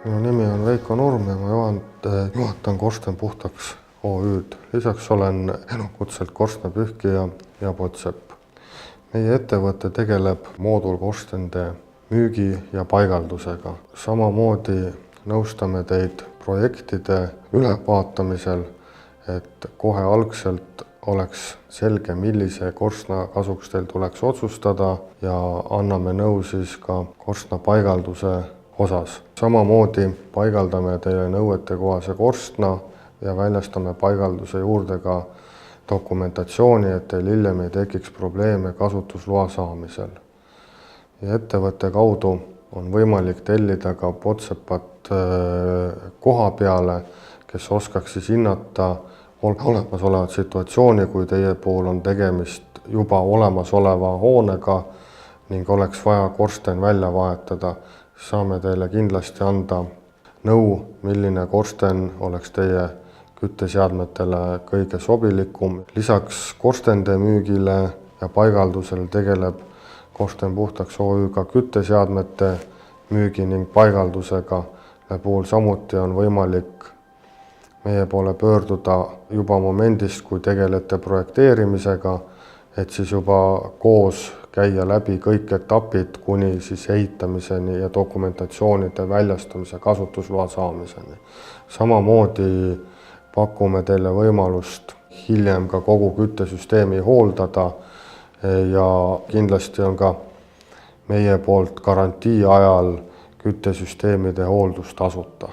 Minu nimi on Veiko Nurm ja ma juhatan Korsten Puhtaks OÜ-d. Lisaks olen elukutselt korstnapühkija ja potsepp. Meie ettevõte tegeleb moodulkorstende müügi ja paigaldusega. Samamoodi nõustame teid projektide ülevaatamisel, et kohe algselt oleks selge, millise korstna kasuks teil tuleks otsustada ja anname nõu siis ka korstna paigalduse osas. Samamoodi paigaldame teile nõuetekohase korstna ja väljastame paigalduse juurde ka dokumentatsiooni, et teil hiljem ei tekiks probleeme kasutusloa saamisel. Ja ettevõtte kaudu on võimalik tellida ka potsepat koha peale, kes oskaks siis hinnata olemasolevat situatsiooni, kui teie puhul on tegemist juba olemasoleva hoonega ning oleks vaja korsten välja vahetada. Saame teile kindlasti anda nõu, milline korsten oleks teie kütteseadmetele kõige sobilikum. Lisaks korstende müügile ja paigaldusel tegeleb Korsten Puhtaks OÜ ka kütteseadmete müügi ning paigaldusega. Puhul samuti on võimalik meie poole pöörduda juba momendist, kui tegelete projekteerimisega, et siis juba koos käia läbi kõik etapid kuni siis ehitamiseni ja dokumentatsioonide väljastamise kasutusloa saamiseni. Samamoodi pakume teile võimalust hiljem ka kogu küttesüsteemi hooldada ja kindlasti on ka meie poolt garantii ajal küttesüsteemide hooldus tasuta.